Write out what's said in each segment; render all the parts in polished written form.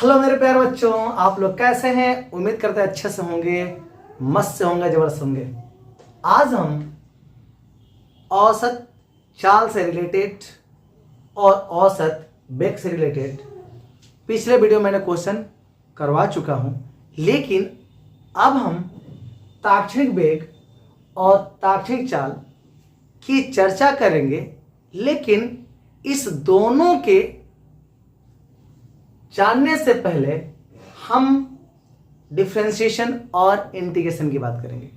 Hello मेरे प्यारे बच्चों, आप लोग कैसे हैं? उम्मीद करते हैं अच्छे से होंगे, मस्त से होंगे, जबरदस्त होंगे। आज हम औसत चाल से रिलेटेड और औसत वेग से रिलेटेड पिछले वीडियो मैंने क्वेश्चन करवा चुका हूं, लेकिन अब हम ताक्षणिक वेग और ताक्षणिक चाल की चर्चा करेंगे। लेकिन इस दोनों के जानने से पहले हम डिफरेंशिएशन और इंटीग्रेशन की बात करेंगे।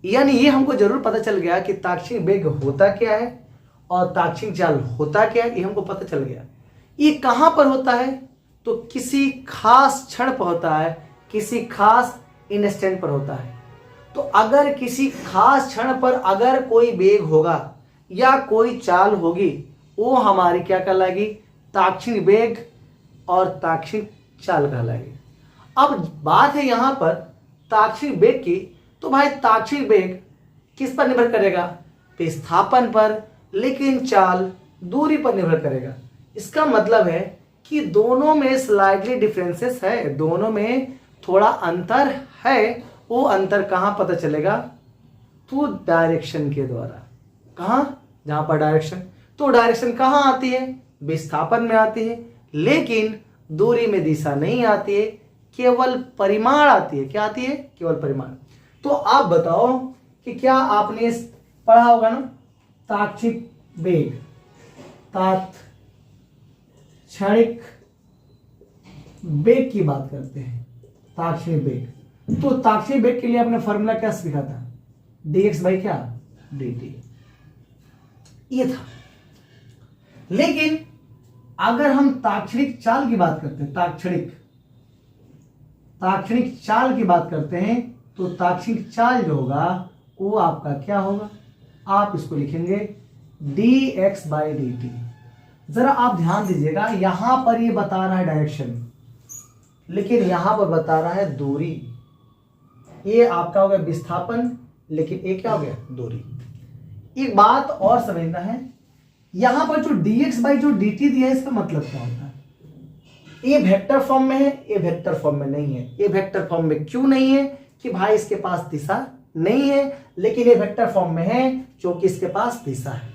यानी ये हमको जरूर पता चल गया कि ताक्षणिक वेग होता क्या है और ताक्षणिक चाल होता क्या है, ये हमको पता चल गया। ये कहां पर होता है? तो किसी खास क्षण पर होता है, किसी खास इंस्टेंट पर होता है। तो अगर किसी खास क्षण पर अगर कोई वेग होगा या कोई चाल होगी, वो हमारी क्या कहलाएगी? ताक्षणिक वेग और ताक्षणिक चाल कहलाएगी। अब बात है यहां पर ताक्षणिक वेग की, तो भाई ताक्षणिक वेग किस पर निर्भर करेगा? विस्थापन पर, लेकिन चाल दूरी पर निर्भर करेगा। इसका मतलब है कि दोनों में स्लाइटली डिफरेंसेस है, दोनों में थोड़ा अंतर है। वो अंतर कहां पता चलेगा? तो डायरेक्शन के द्वारा। कहां? जहां पर डायरेक्शन, तो डायरेक्शन कहां आती है? विस्थापन में आती है, लेकिन दूरी में दिशा नहीं आती है, केवल परिमाण आती है। क्या आती है? केवल परिमाण। तो आप बताओ कि क्या आपने पढ़ा होगा ना, ताक्षणिक वेग, तात्क्षणिक वेग की बात करते हैं, ताक्षणिक वेग। तो ताक्षणिक वेग के लिए आपने फॉर्मूला क्या सीखा था? dx बाई क्या? dt, ये था। लेकिन अगर हम ताक्षणिक चाल की बात करते हैं, ताक्षणिक चाल की बात करते हैं, तो ताक्षणिक चाल जो होगा वो आपका क्या होगा? आप इसको लिखेंगे dx बाई dt। जरा आप ध्यान दीजिएगा, यहां पर ये बता रहा है डायरेक्शन, लेकिन यहां पर बता रहा है दूरी। ये आपका हो गया विस्थापन, लेकिन ये क्या हो गया? दूरी। एक बात और समझना है, यहां पर जो dx बाई जो dt दिया है, इसका मतलब क्या होता है? ये वेक्टर फॉर्म में है, ये वेक्टर फॉर्म में नहीं है। ये वेक्टर फॉर्म में क्यों नहीं है? कि भाई इसके पास दिशा नहीं है, लेकिन ये वेक्टर फॉर्म में है क्योंकि इसके पास दिशा है।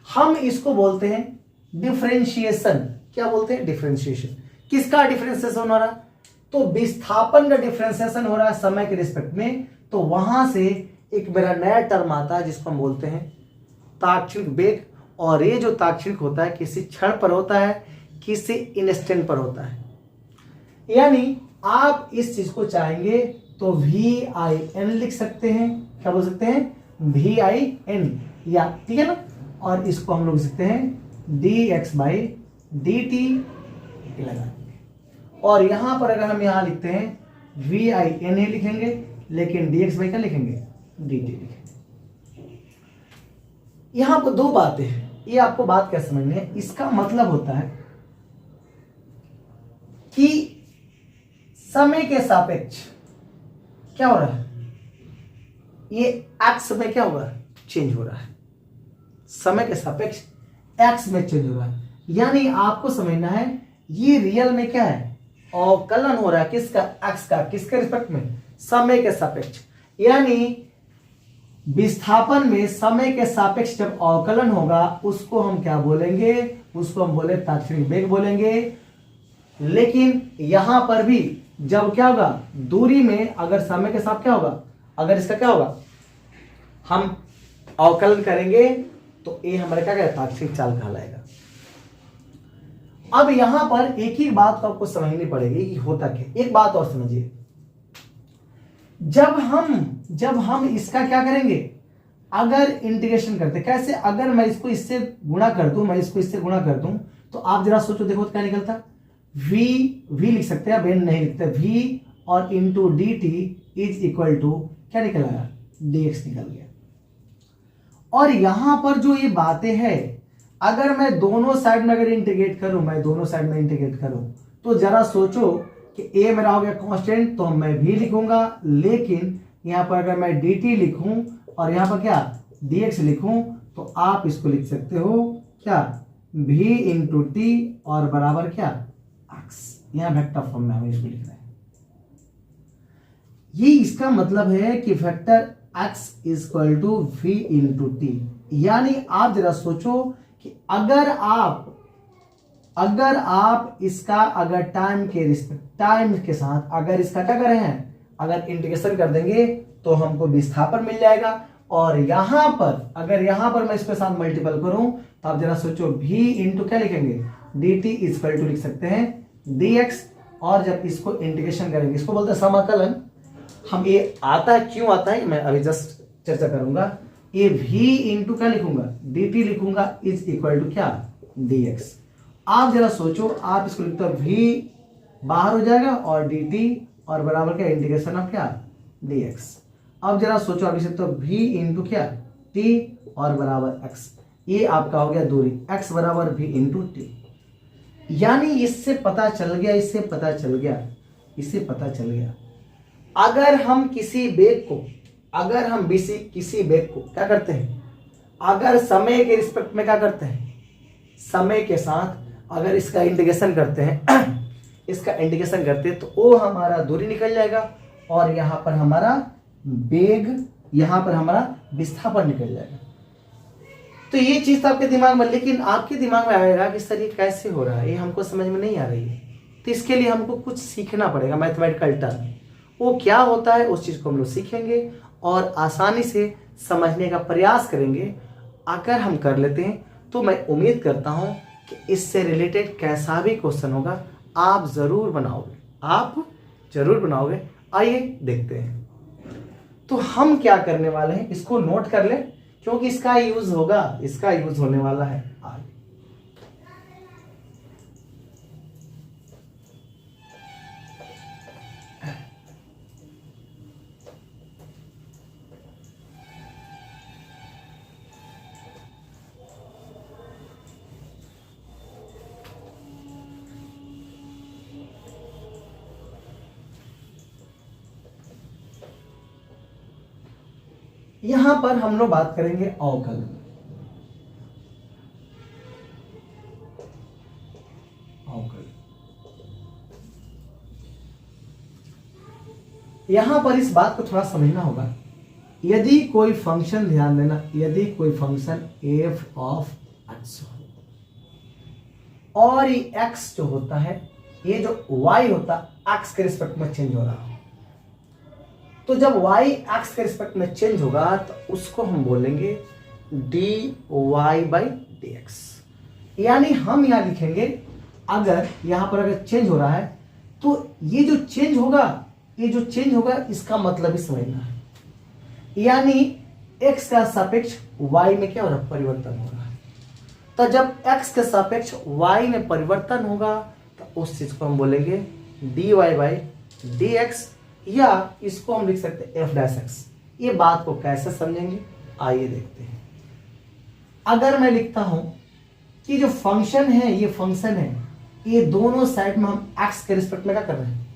हम इसको बोलते हैं डिफरेंशिएशन। क्या बोलते हैं? डिफरेंशिएशन। किसका डिफरेंशिएशन हो रहा है? तो विस्थापन का डिफरेंशिएशन हो रहा है समय के रिस्पेक्ट में। तो वहां से एक मेरा नया टर्म आता है जिसको हम बोलते हैं ताक्षणिक वेग। और ये जो ताक्षणिक होता है किसी क्षण पर होता है, किसी इंस्टेंट पर होता है। यानी आप इस चीज को चाहेंगे तो VIN लिख सकते हैं। क्या बोल सकते हैं? VIN, या ठीक है ना। और इसको हम लोग लिख सकते हैं dx बाई dt लगाएंगे। और यहां पर अगर हम यहां लिखते हैं VIN ही लिखेंगे, लेकिन dx बाई क्या लिखेंगे? dt लिखेंगे। यहां पर दो बातें हैं, ये आपको बात क्या समझनी है। इसका मतलब होता है कि समय के सापेक्ष क्या हो रहा है? ये एक्स में क्या होगा? चेंज हो रहा है। समय के सापेक्ष एक्स में चेंज हो रहा है। यानी आपको समझना है ये रियल में क्या है? अवकलन हो रहा है। किसका? एक्स का। किसके रिस्पेक्ट में? समय के सापेक्ष। यानी विस्थापन में समय के सापेक्ष जब अवकलन होगा, उसको हम क्या बोलेंगे? उसको हम बोले ताक्षणिक वेग बोलेंगे। लेकिन यहां पर भी जब क्या होगा? दूरी में अगर समय के साथ क्या होगा? अगर इसका क्या होगा? हम अवकलन करेंगे तो ये हमारे क्या कहते हैं? ताक्षणिक चाल कहलाएगा। अब यहां पर एक ही बात को आपको समझनी पड़ेगी कि होता क्या। एक बात और समझिए, जब हम इसका क्या करेंगे? अगर इंटीग्रेशन करते, कैसे? अगर मैं इसको इससे गुणा कर दूं, मैं इसको इससे गुणा कर दूं, तो आप जरा सोचो, देखो क्या निकलता? v लिख सकते हैं, अब n नहीं लिखते। v और into dt is equal to क्या निकल आया? dx निकल गया। और यहां पर जो ये बातें हैं, अगर मैं दोनों साइड में अगर इंटीग्रेट करूं, तो जरा सोचो कि a मेरा हो गया कांस्टेंट, तो मैं v लिखूंगा। लेकिन यहां पर अगर मैं dt लिखूं और यहां पर क्या dx लिखूं, तो आप इसको लिख सकते हो क्या? v इंटू टी और बराबर क्या? एक्स, यहाँ वेक्टर फॉर्म में हम इसको लिख रहे हैं। ये इसका मतलब है कि vector x equal to v into t. यानी आप जरा सोचो कि अगर आप इसका अगर टाइम के साथ अगर इसका क्या कर रहे हैं, अगर इंटीग्रेशन कर देंगे तो हमको विस्थापन मिल जाएगा। और यहां पर अगर यहां पर मैं इसके साथ मल्टीपल करूं तो आप जरा सोचो v इंटू क्या लिखेंगे, dt इक्वल टू लिख सकते हैं dx। और जब इसको इंटीग्रेशन करेंगे, इसको बोलते हैं समाकलन। हम ये आता है क्यों आता है मैं अभी जस्ट चर्चा करूंगा। ये v इंटू क्या लिखूंगा, dt लिखूंगा इज इक्वल टू क्या, dx। आप जरा सोचो, आप इसको लिखते हो v बाहर हो जाएगा और dt और बराबर क्या इंटीग्रेशन ऑफ क्या dx। अब जरा सोचो आप इसे तो v इंटू क्या t और बराबर x, ये आपका हो गया दूरी x बराबर v इंटू टी। यानी इससे पता चल गया अगर हम किसी वेग को क्या करते हैं, अगर समय के रिस्पेक्ट में क्या करते हैं, समय के साथ अगर इसका इंटीग्रेशन करते हैं तो वो हमारा दूरी निकल जाएगा और यहाँ पर हमारा वेग, यहाँ पर हमारा विस्थापन निकल जाएगा। तो ये चीज तो आपके दिमाग में, लेकिन आपके दिमाग में आएगा कि सर ये कैसे हो रहा है, ये हमको समझ में नहीं आ रही है। तो इसके लिए हमको कुछ सीखना पड़ेगा, मैथमेटिकल टर्म वो क्या होता है उस चीज को हम लोग सीखेंगे और आसानी से समझने का प्रयास करेंगे। अगर हम कर लेते हैं तो मैं उम्मीद करता हूं कि इससे रिलेटेड कैसा भी क्वेश्चन होगा आप जरूर बनाओगे। आइए देखते हैं। तो हम क्या करने वाले हैं, इसको नोट कर ले क्योंकि इसका यूज होने वाला है आगे। यहां पर हम लोग बात करेंगे अवकलन। यहां पर इस बात को थोड़ा समझना होगा। यदि कोई फंक्शन, ध्यान देना, यदि कोई फंक्शन f ऑफ x हो और ये x जो होता है, ये जो y होता है x के रिस्पेक्ट में चेंज हो रहा हो, तो जब y x के रिस्पेक्ट में चेंज होगा तो उसको हम बोलेंगे dy बाई dx। यानी हम यहां लिखेंगे, अगर यहां पर अगर चेंज हो रहा है तो ये जो चेंज होगा इसका मतलब ही समझना है। यानी x का सापेक्ष y में क्या हो रहा है, परिवर्तन हो रहा है। तो जब x के सापेक्ष y में परिवर्तन होगा तो उस चीज को हम बोलेंगे dy बाई dx, या इसको हम लिख सकते हैं f डैश x। ये बात को कैसे समझेंगे आइए देखते हैं। अगर मैं लिखता हूं कि जो फंक्शन है ये दोनों साइड में हम x के रिस्पेक्ट में क्या कर रहे हैं,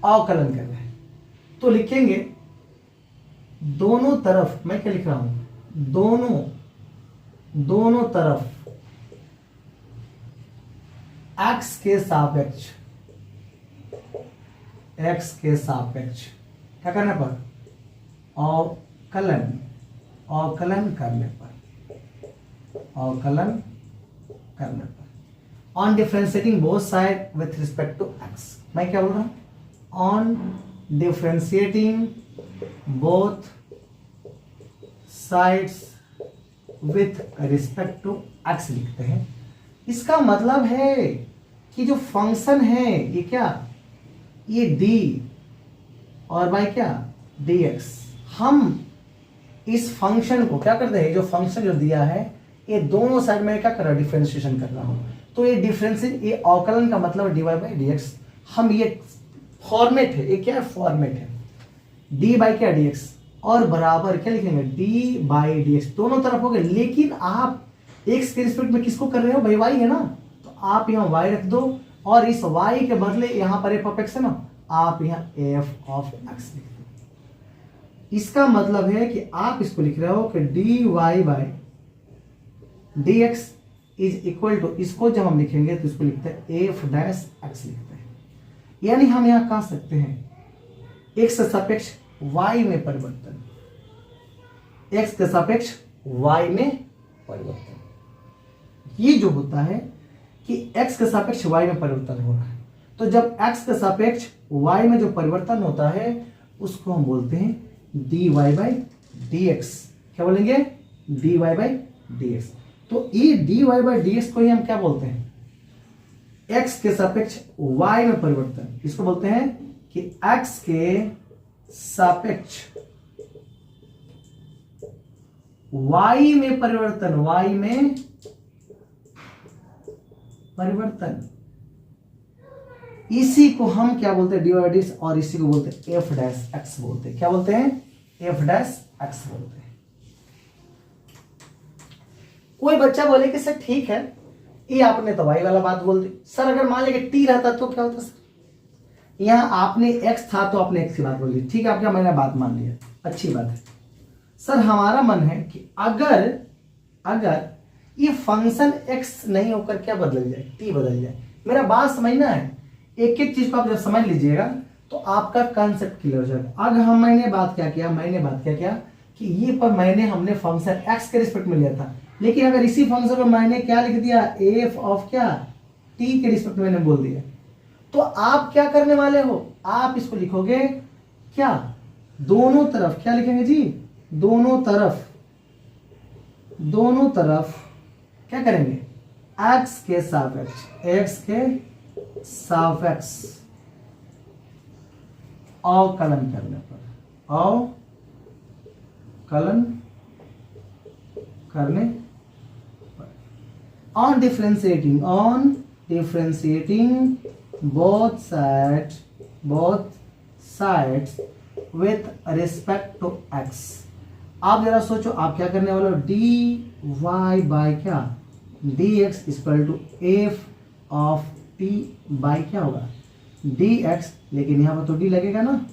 अवकलन कर रहे हैं, तो लिखेंगे दोनों तरफ, मैं क्या लिख रहा हूं, दोनों तरफ x के सापेक्ष क्या करने पर, अवकलन करने पर on differentiating both side with respect to x। मैं क्या बोल रहा हूं, on differentiating both sides with respect to x लिखते हैं। इसका मतलब है कि जो फंक्शन है ये क्या, ये d और बाई क्या dx, हम इस फंक्शन को क्या करते हैं, जो फंक्शन जो दिया है ये दोनों साइड में क्या कर रहा है, डिफरेंशिएशन कर रहा हूं। तो ये ये अवकलन का मतलब dy बाई dx। हम ये फॉर्मेट है, ये क्या फॉर्मेट है, d बाई क्या dx और बराबर क्या लिखेंगे d बाई dx, दोनों तरफ हो गए। लेकिन आप x के रिस्पेक्ट में किसको कर रहे हो भाई, y है ना, तो आप यहाँ y रख दो और इस y के बदले यहाँ पर f ऑफ x है ना, आप यहाँ f ऑफ x लिख दो। इसका मतलब है कि आप इसको लिख रहे हो कि dy by dx is equal to, इसको जब हम लिखेंगे तो इसको लिखते हैं एफ डैश एक्स लिखते हैं। यानी हम यहाँ कह सकते हैं एक्स के सापेक्ष वाई में परिवर्तन, एक्स के सापेक्ष वाई में परिवर्तन। ये जो होता है कि एक्स के सापेक्ष वाई में परिवर्तन हो रहा है, तो जब एक्स के सापेक्ष वाई में जो परिवर्तन होता है उसको हम बोलते हैं dy बाई dx। क्या बोलेंगे? dy by dx। तो ये dy बाई dx को ही हम क्या बोलते हैं? x के सापेक्ष y में परिवर्तन। इसको बोलते हैं कि x के सापेक्ष y में परिवर्तन, y में परिवर्तन, इसी को हम क्या बोलते हैं? dy by dx। और इसी को बोलते हैं f डैश x बोलते हैं। क्या बोलते हैं? f डैश x बोलते हैं। कोई बच्चा बोले कि सर ठीक है, ये आपने तो y वाला बात बोल दी। सर अगर मान लीजिए t रहता तो क्या होता? सर यहाँ आपने x था तो आपने x की बात बोल दी, ठीक है, आपका मैंने बात मान लिया, अच्छी बात है। सर हमारा मन है कि अगर ये फंक्शन x नहीं होकर क्या बदल जाए? t बदल जाए। मेरा बात समझना है, एक एक चीज को आप जब समझ लीजिएगा तो आपका कंसेप्ट क्लियर हो जाएगा। अगर मैंने बात क्या किया कि ये पर हमने फंक्शन x के रिस्पेक्ट में लिया था, लेकिन अगर इसी फंक्शन को मैंने क्या लिख दिया? एफ ऑफ क्या? t के रिस्पेक्ट में मैंने बोल दिया, तो आप क्या करने वाले हो? आप इसको लिखोगे क्या? दोनों तरफ क्या लिखेंगे जी? दोनों तरफ क्या करेंगे? x के सापेक्ष अवकलन करने पर on differentiating both sides with respect to x। आप जरा सोचो, आप क्या करने वाले हो? dy बाई क्या? dx equal to f of t by क्या होगा? dx, लेकिन यहाँ पर तो d लगेगा ना,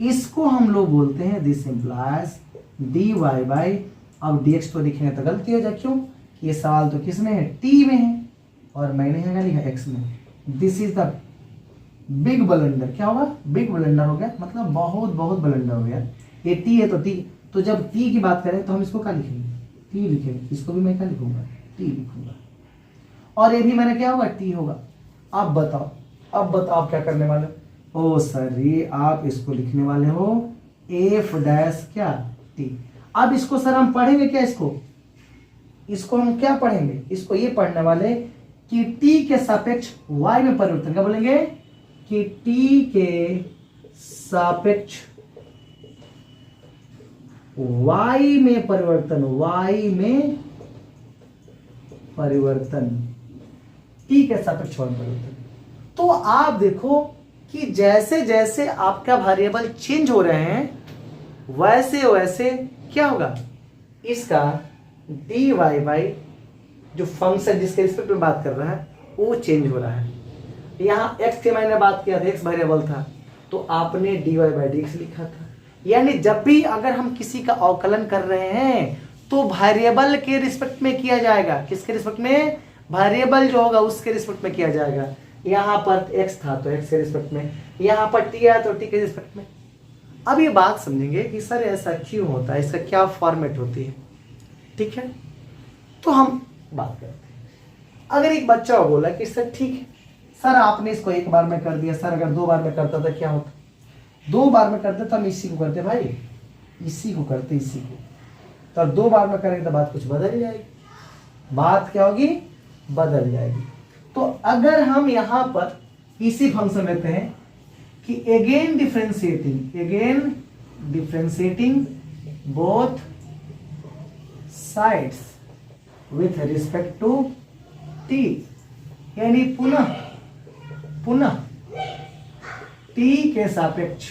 इसको हम लोग बोलते हैं दिस इम्प्लाइज dy बाई, अब dx तो लिखेंगे तो गलती हो जाए, क्यों? ये सवाल तो किस में है? t में है, और मैंने यहाँ लिखा x में। This is the big blunder. क्या होगा? बिग ब्लंडर हो गया, मतलब बहुत ब्लंडर हो गया। ये t है तो t, तो जब t की बात करें तो हम इसको क्या लिखेंगे? t लिखेंगे। इसको भी मैं क्या लिखूंगा? t लिखूंगा। और ये भी मैंने क्या होगा? t होगा। अब बताओ आप क्या करने वाले हो? ओ सर, ये आप इसको लिखने वाले हो एफ डैश क्या? t। अब इसको सर हम पढ़ेंगे क्या? इसको हम क्या पढ़ेंगे? इसको ये पढ़ने वाले कि t के सापेक्ष y में परिवर्तन। क्या बोलेंगे? कि t के सापेक्ष y में परिवर्तन, t के सापेक्ष y में परिवर्तन। तो आप देखो कि जैसे जैसे आपका वेरिएबल चेंज हो रहे हैं वैसे क्या होगा? इसका dy बाई जो फंक्शन जिसके रिस्पेक्ट में बात कर रहा है वो चेंज हो रहा है। यहाँ x के मैंने बात किया था, x वेरिएबल था, तो आपने dy बाई dx लिखा था। यानी जब भी अगर हम किसी का अवकलन कर रहे हैं तो वेरिएबल के रिस्पेक्ट में किया जाएगा। किसके रिस्पेक्ट में? वेरिएबल जो होगा उसके रिस्पेक्ट में किया जाएगा। यहाँ पर x था तो x के रिस्पेक्ट में, यहाँ पर t आया तो t के रिस्पेक्ट में। अब ये बात समझेंगे कि सर ऐसा क्यों होता है, इसका क्या फॉर्मेट होती है, ठीक है? तो हम बात करते हैं। अगर एक बच्चा बोला कि सर ठीक है सर, आपने इसको एक बार में कर दिया, सर अगर 2 बार में करता था क्या होता? 2 बार में करते तो हम इसी को करते भाई, इसी को। तो अब 2 बार में करेंगे तो बात कुछ बदल जाएगी। बात क्या होगी? बदल जाएगी। तो अगर हम यहां पर इसी फंक्शन लेते हैं कि again differentiating both sides with respect to t, यानी पुनः t के सापेक्ष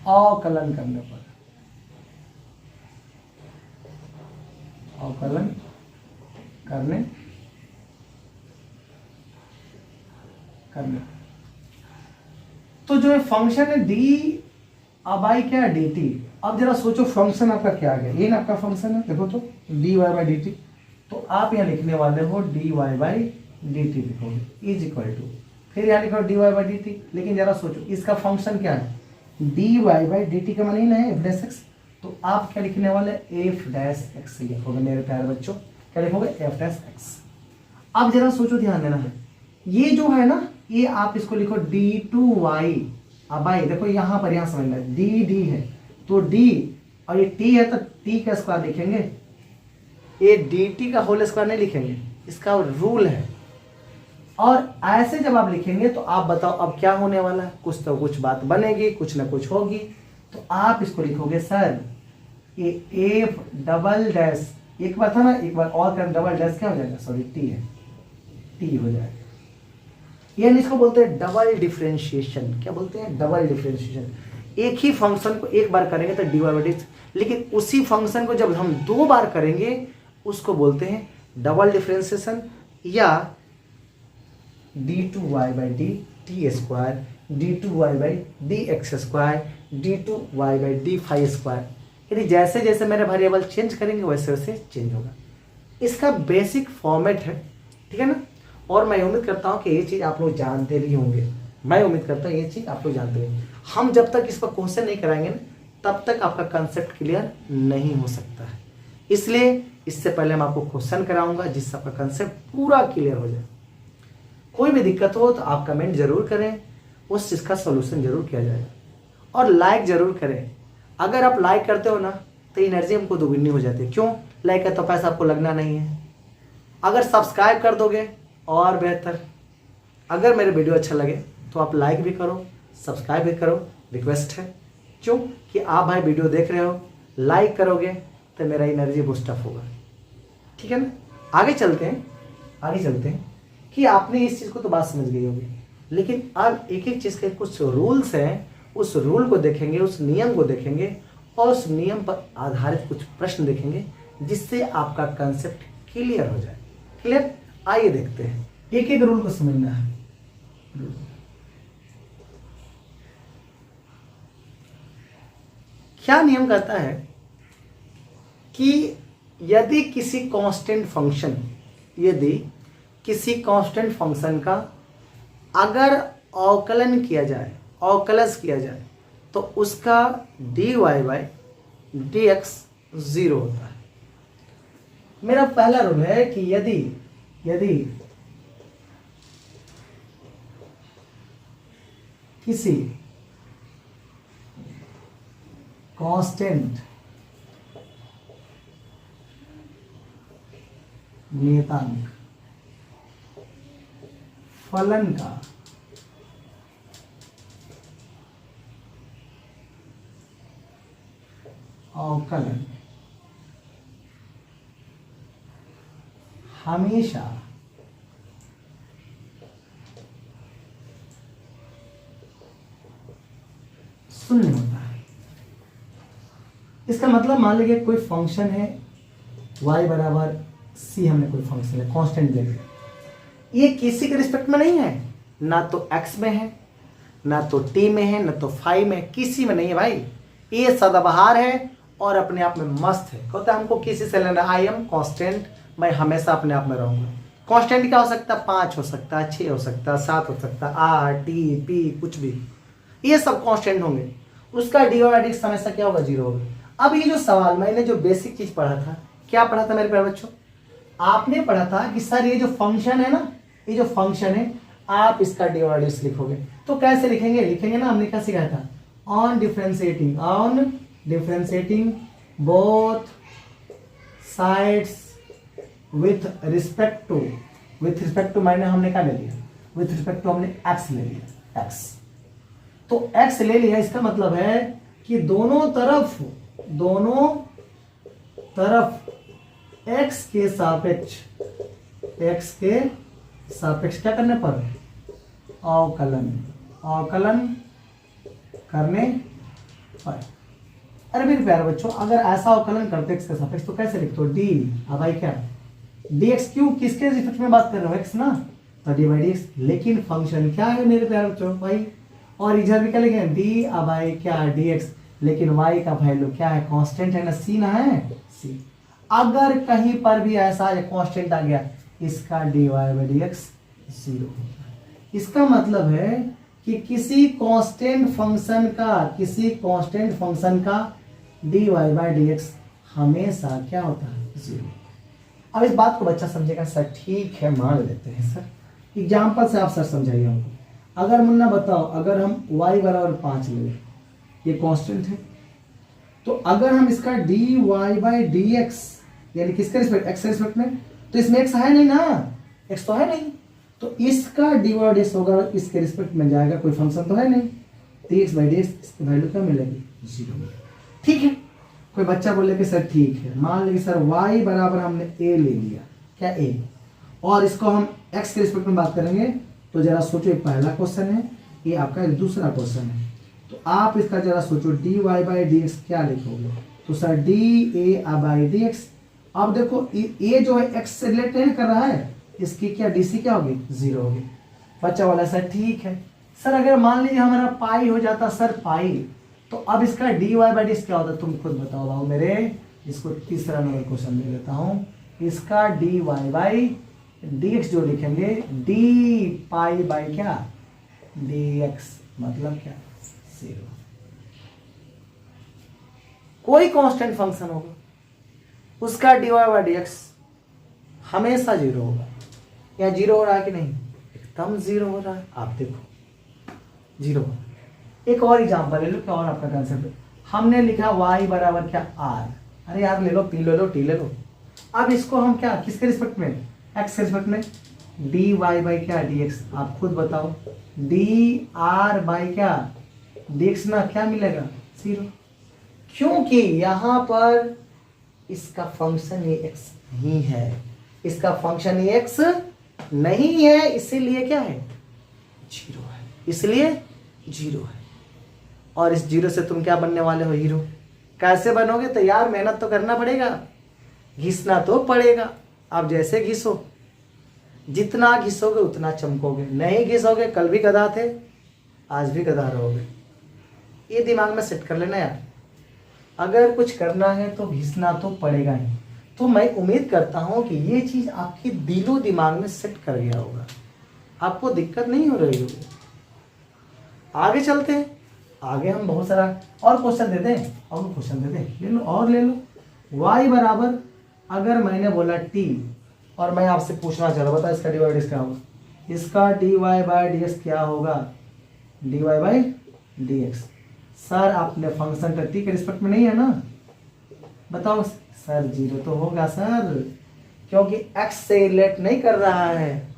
अवकलन करने पर, अवकलन करने तो जो फंक्शन है डी बाई क्या? dt, अब जरा सोचो फंक्शन आपका क्या आ गया, ये ना आपका फंक्शन है, देखो तो dy बाई डी टी। तो आप यहाँ लिखने वाले हो dy बाई डी टी लिखोगे इज इक्वल टू, फिर यहाँ लिखो dy बाई डी टी। लेकिन जरा सोचो इसका फंक्शन क्या है, dy बाई डी टी का मान ही ना है एफ डैश एक्स, तो आप क्या लिखने वाले एफ डैश एक्स लिखोगे मेरे प्यारे बच्चों, क्या लिखोगे एफ डैश एक्स। अब जरा सोचो, ध्यान देना है, ये जो है ना ये आप इसको लिखो डी टू वाई। अब भाई देखो यहाँ पर, यहाँ समझना डी डी है तो डी, और ये टी है तो टी का स्क्वायर लिखेंगे, ये डी टी का होल स्क्वायर नहीं लिखेंगे, इसका रूल है। और ऐसे जब आप लिखेंगे तो आप बताओ अब क्या होने वाला है, कुछ तो कुछ बात बनेगी, कुछ ना कुछ होगी। तो आप इसको लिखोगे सर ये एफ डबल डैश, एक बार था ना, एक बार और कर, डबल डैश क्या हो जाएगा, सॉरी टी है, टी हो जाएगा। यानी इसको बोलते हैं डबल डिफरेंशिएशन। क्या बोलते हैं, डबल डिफरेंशिएशन। एक ही फंक्शन को एक बार करेंगे तो डी वाई बाई डी, लेकिन उसी फंक्शन को जब हम दो बार करेंगे उसको बोलते हैं डबल डिफरेंशिएशन, या d two y by d t square, d two y by d x square, d two y by d phi square. यानी जैसे जैसे मेरे वेरिएबल चेंज करेंगे वैसे वैसे चेंज होगा। इसका बेसिक फॉर्मेट है, ठीक है ना। और मैं उम्मीद करता हूँ कि ये चीज़ आप लोग जानते भी होंगे, मैं उम्मीद करता हूँ ये चीज़ आप लोग जानते होंगे। हम जब तक इस पर क्वेश्चन नहीं कराएंगे ना तब तक आपका कंसेप्ट क्लियर नहीं हो सकता है। इसलिए इससे पहले मैं आपको क्वेश्चन कराऊंगा जिससे आपका कंसेप्ट पूरा क्लियर हो जाए। कोई भी दिक्कत हो तो आप कमेंट जरूर करें, उस चीज़ का सोल्यूशन जरूर किया जाएगा। और लाइक जरूर करें, अगर आप लाइक करते हो ना तो एनर्जी हमको दोगुनी हो जाती है। क्यों, लाइक का तो पैसा आपको लगना नहीं है। अगर सब्सक्राइब कर दोगे और बेहतर। अगर मेरे वीडियो अच्छा लगे तो आप लाइक भी करो, सब्सक्राइब भी करो, रिक्वेस्ट है। क्यों कि आप भाई वीडियो देख रहे हो, लाइक करोगे तो मेरा एनर्जी बूस्टअप होगा, ठीक है ना। आगे चलते हैं कि आपने इस चीज़ को तो बात समझ गई होगी, लेकिन अब एक एक चीज़ के कुछ रूल्स हैं, उस रूल को देखेंगे, उस नियम को देखेंगे और उस नियम पर आधारित कुछ प्रश्न देखेंगे जिससे आपका कंसेप्ट क्लियर हो जाए। क्लियर, आइए देखते हैं, एक एक रूल को समझना है। क्या नियम कहता है कि यदि किसी कांस्टेंट फंक्शन का अगर अवकलन किया जाए, अवकलज किया जाए तो उसका dy बाई dx 0 होता है। मेरा पहला रूल है कि यदि किसी कांस्टेंट नियतांक फलन का अवकलन हमेशा शून्य होता है। इसका मतलब मान लीजिए कोई फंक्शन है y बराबर c, हमने कोई फंक्शन है कांस्टेंट ले लिया, ये किसी के रिस्पेक्ट में नहीं है, ना तो x में है, ना तो t में है, ना तो फाई में, किसी में नहीं है भाई। ये सदाबहार है और अपने आप में मस्त है। कहता है हमको किसी से लेना, आई एम कांस्टेंट, मैं हमेशा अपने आप में रहूंगा। कांस्टेंट क्या हो सकता है, 5 हो सकता है, 6 हो सकता है, 7 हो सकता है, r t p कुछ भी, ये सब कांस्टेंट होंगे। उसका डी और डी हमेशा क्या होगा, 0 होगा। अब ये जो सवाल मैंने जो बेसिक चीज पढ़ा था, क्या पढ़ा था मेरे प्यारे बच्चों, आपने पढ़ा था कि सर ये जो फंक्शन है ना, ये जो फंक्शन है आप इसका डी और डी लिखोगे। तो कैसे लिखेंगे ना, हमने क्या सिखाया था, on differentiating both sides with respect to मैंने हमने क्या ले लिया, विथ रिस्पेक्ट टू हमने x ले लिया, x। तो x ले लिया, इसका मतलब है कि दोनों तरफ x के सापेक्ष क्या करने पर, अवकलन करने पर। अरे मेरे प्यारे बच्चों, अगर ऐसा अवकलन करते x के सापेक्ष तो कैसे लिखते हो, d। अब भाई क्या dx, क्यों किसके रिस्पेक्ट में बात कर रहे हो, x ना, तो डी बाई dx। लेकिन फंक्शन क्या है मेरे प्यारे बच्चों भाई, और इधर भी क्या लिखेंगे, d अब भाई क्या dx। लेकिन y का वैल्यू क्या है, कांस्टेंट है ना, c ना है, c। अगर कहीं पर भी ऐसा कांस्टेंट आ गया, इसका dy बाई डी एक्स 0 होगा। इसका मतलब है कि किसी कांस्टेंट फंक्शन का dy बाई डी एक्स हमेशा क्या होता है, 0। अब इस बात को बच्चा समझेगा, सर ठीक है मान लेते हैं सर, एग्जाम्पल से आप सर समझाइए हमको। अगर मुन्ना बताओ, अगर हम y बराबर 5 ले, ये कांस्टेंट है, तो अगर हम इसका dy बाई डी एक्स यानी किसके रिस्पेक्ट, x के रिस्पेक्ट में, तो इसमें x है नहीं ना, x तो है नहीं, तो इसका dy बाई डी एक्स होगा, इसके रिस्पेक्ट में जाएगा, कोई फंक्शन तो है नहीं, dx बाई डी एक्स इसकी वैल्यू क्या मिलेगी, 0। ठीक है, कोई बच्चा बोले कि सर ठीक है, मान लीजिए सर y बराबर हमने a ले लिया, क्या a, और इसको हम x के रिस्पेक्ट में बात करेंगे, तो जरा सोचो, एक पहला क्वेश्चन है, ये आपका एक दूसरा क्वेश्चन है, तो आप इसका जरा सोचो dy बाई डी एक्स क्या लिखोगे, तो sir dA by d x. अब देखो a जो है x से रिलेट नहीं कर रहा है, इसकी क्या dc क्या होगी, 0 होगी। बच्चा वाला सर ठीक है, सर अगर मान लीजिए हमारा पाई हो जाता, सर पाई, तो अब इसका dy बाई डी एक्स क्या होता, तुम खुद बताओ बाबू मेरे। इसको तीसरा नंबर क्वेश्चन ले लेता हूँ, इसका dy बाई डी एक्स जो लिखेंगे, डी पाई बाई क्या, dx, मतलब क्या, 0। कोई कांस्टेंट फंक्शन होगा, उसका dy बाई डी एक्स हमेशा 0 होगा। या 0 हो रहा है कि नहीं, एकदम 0 हो रहा है, आप देखो 0। एक और एग्जांपल ले लो, क्या और आपका कंसेप्ट है। हमने लिखा y बराबर क्या, r, अरे यार ले लो, p ले लो, t ले लो। अब इसको हम क्या, किसके रिस्पेक्ट में, x के रिस्पेक्ट में, dy बाई क्या, dx। आप खुद बताओ, dr बाई क्या, dx ना क्या मिलेगा, 0, क्योंकि यहां पर इसका फंक्शन ये x नहीं है, इसका फंक्शन ये x नहीं है, इसीलिए क्या है, 0 है, इसलिए 0 है। और इस 0 से तुम क्या बनने वाले हो, हीरो। कैसे बनोगे, तो यार मेहनत तो करना पड़ेगा, घिसना तो पड़ेगा। आप जैसे घिसो, जितना घिसोगे उतना चमकोगे, नहीं घिसोगे कल भी गधा थे, आज भी गधा रहोगे। ये दिमाग में सेट कर लेना यार, अगर कुछ करना है तो घिसना तो पड़ेगा ही। तो मैं उम्मीद करता हूं कि ये चीज आपकी दिलो दिमाग में सेट कर गया होगा, आपको दिक्कत नहीं हो रही होगी। आगे चलते हैं, आगे हम बहुत सारा और क्वेश्चन देते हैं, और क्वेश्चन देते हैं, ले लो और ले लो। y बराबर, अगर मैंने बोला t और मैं आपसे पूछना चाह रहा हूं, बता इसका dy बाई डी एक्स क्या होगा, इसका dy बाई डी एक्स क्या होगा, dy by d x. Sir आपने फंक्शन का t के रिस्पेक्ट में नहीं है ना, बताओ सर 0 तो होगा सर, क्योंकि x से रिलेट नहीं कर रहा है।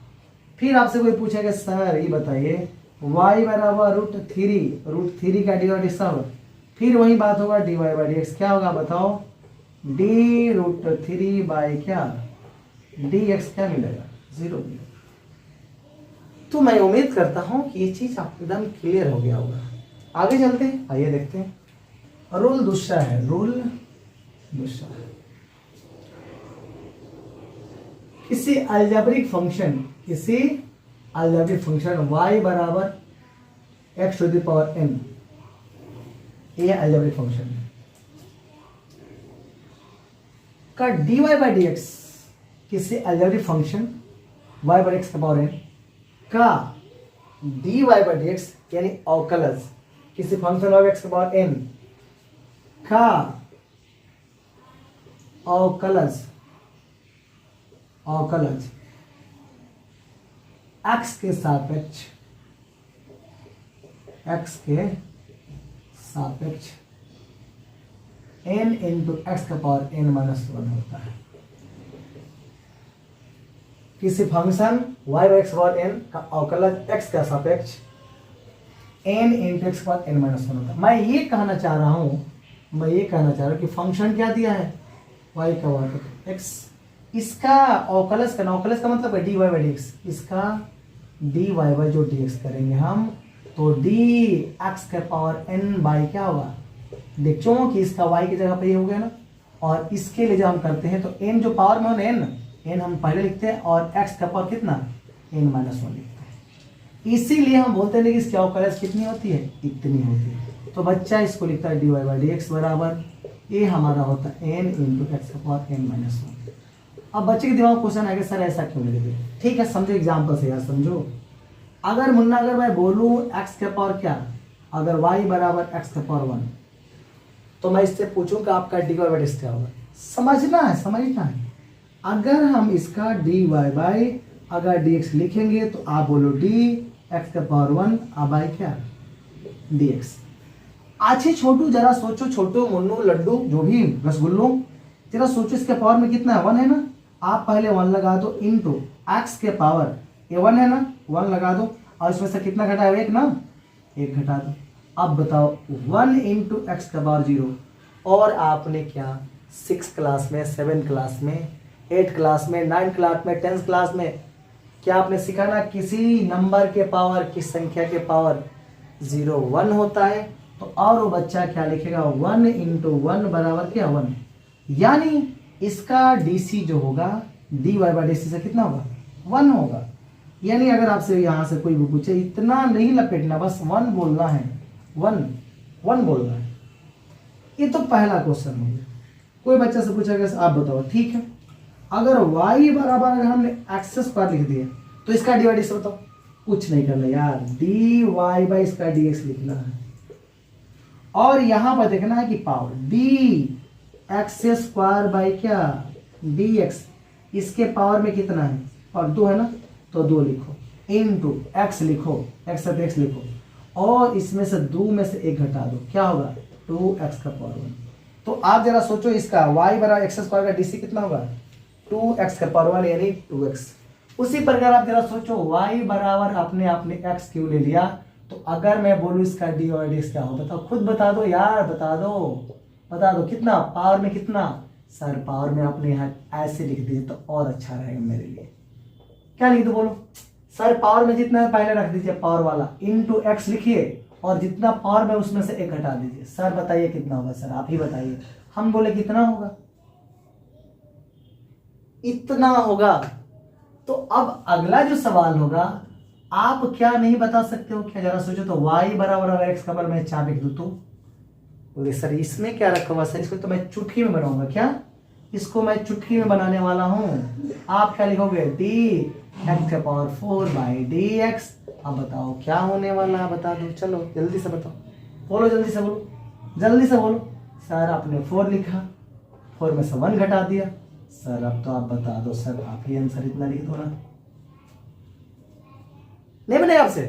फिर आपसे कोई पूछेगा सर ये बताइए y बराबर √3 का dy बाई डी एक्स होगा, फिर वही बात होगा dy बाई डी एक्स क्या होगा, बताओ d√3 बाई क्या dx क्या मिलेगा, 0 मिलेगा। तो मैं उम्मीद करता हूं कि ये चीज आपको एकदम क्लियर हो गया होगा। आगे चलते हैं, आइए देखते हैं। रूल दूसरा है, रूल दूसरा, किसी अलजेब्रिक फंक्शन y बराबर x to the power n, ये अलजेब्रिक फंक्शन का dy बाई डी एक्स, किसी algebraic function y by x का पावर n का dy बाई डी एक्स यानी अवकलज, किसी फंक्शन y बाई x का पावर n का अवकलज x के सापेक्ष n इंटू एक्स का पावर n माइनस 1 होता है। किसी function y by x power n का अवकलज x का सापेक्ष n into x power n minus 1 होता है। मैं ये कहना चाह रहा हूं कि फंक्शन क्या दिया है, y का पावर x, इसका अवकलज का मतलब है dy बाई डी एक्स, इसका dy बाई जो dx करेंगे हम, तो dx का पावर n बाई क्या होगा, देखो कि इसका y की जगह पे ये हो गया ना, और इसके लिए जब हम करते हैं तो n जो पावर में हो n हम पहले लिखते हैं, और x का पावर कितना, n माइनस 1 लिखते हैं। इसीलिए हम बोलते हैं कि इसकी अवकलज कितनी होती है, इतनी होती है। तो बच्चा इसको लिखता है dy बाई डी एक्स बराबर ए हमारा होता है n इंटू एक्स का पावर n माइनस वन। अब बच्चे के दिमाग क्वेश्चन आएगा सर ऐसा क्यों लिख दिया? ठीक है समझो एग्जाम्पल से यार समझो। अगर मुन्ना अगर मैं बोलूँ एक्स का पावर क्या, अगर y बराबर एक्स का पावर वन, तो मैं इससे पूछूं कि आपका dy बाई डी क्या होगा? समझना है। अगर हम इसका dy बाई अगर dx लिखेंगे तो आप बोलो d एक्स का पावर वन बाई क्या dx। अच्छे छोटू जरा सोचो, छोटू मुन्नू लड्डू जो भी रसगुल्लो, जरा सोचो इसके पावर में कितना है? वन है ना। आप पहले वन लगा दो इंटू एक्स के पावर, ये वन है ना, वन लगा दो और इसमें से कितना घटा है? एक ना, एक घटा दो। अब बताओ वन इंटू एक्स का पावर जीरो। और आपने क्या 6 क्लास में, 7 क्लास में, 8 क्लास में, 9 क्लास में, 10 क्लास में क्या आपने सीखा ना, किसी नंबर के पावर, किस संख्या के पावर 0 1 होता है। तो और वो बच्चा क्या लिखेगा? 1 इंटू वन बराबर क्या? 1। यानी इसका DC जो होगा dy बाई डी से कितना होगा? 1 होगा। यानी अगर आपसे यहाँ से कोई भी पूछे, इतना नहीं लपेटना, बस 1 बोलना है, 1 बोलना है। ये तो पहला क्वेश्चन हो गया। कोई बच्चा से पूछेगा आप बताओ, ठीक है अगर y बराबर अगर हमने एक्स स्क्वायर लिख दिया तो इसका dy बाई डी से बताओ। कुछ नहीं करना यार, dy बाई इसका dx लिखना है और यहां पर देखना है कि power d x square by क्या dx, इसके पावर में कितना है? और 2 है ना, तो 2 लिखो इंटू एक्स लिखो, x लिखो और इसमें से 2 में से 1 घटा दो, क्या होगा? 2x का पावर 1। तो आप जरा सोचो इसका y बराबर एक्स स्क्वायर का dc कितना होगा? 2x का पावर 1 यानी 2x। उसी प्रकार आप जरा सोचो y बराबर आपने x क्यों ले लिया, तो अगर मैं बोलूँ इसका dy बाई डी क्या होगा? बताओ, खुद बता दो यार, बता दो कितना पावर में कितना? सर पावर में आपने यहाँ ऐसे लिख दिए तो और अच्छा रहेगा मेरे लिए। क्या लिख दो बोलो? सर पावर में जितना है पहले रख दीजिए पावर वाला, इंटू एक्स लिखिए और जितना पावर में उसमें से 1 घटा दीजिए। सर बताइए कितना होगा? सर आप ही बताइए। हम बोले कितना होगा? इतना होगा। तो अब अगला जो सवाल होगा, आप क्या नहीं बता सकते हो क्या? जरा सोचो तो y बराबर अगर x का बल मैं 4 लिख दूं तो बोले सर इसमें क्या रखा हुआ? सर इसको तो मैं चुटकी में बनाऊंगा। क्या? इसको मैं चुटकी में बनाने वाला हूं। आप क्या लिखोगे? d एक्स का पावर 4 बाई डी एक्स। अब बताओ क्या होने वाला है? बता दो, चलो जल्दी से बताओ, बोलो जल्दी से बोलो। सर आपने 4 लिखा, 4 में से 1 घटा दिया। सर अब तो आप बता दो, सर आप ही आंसर इतना लिख दो ना। नहीं बनेगा आपसे?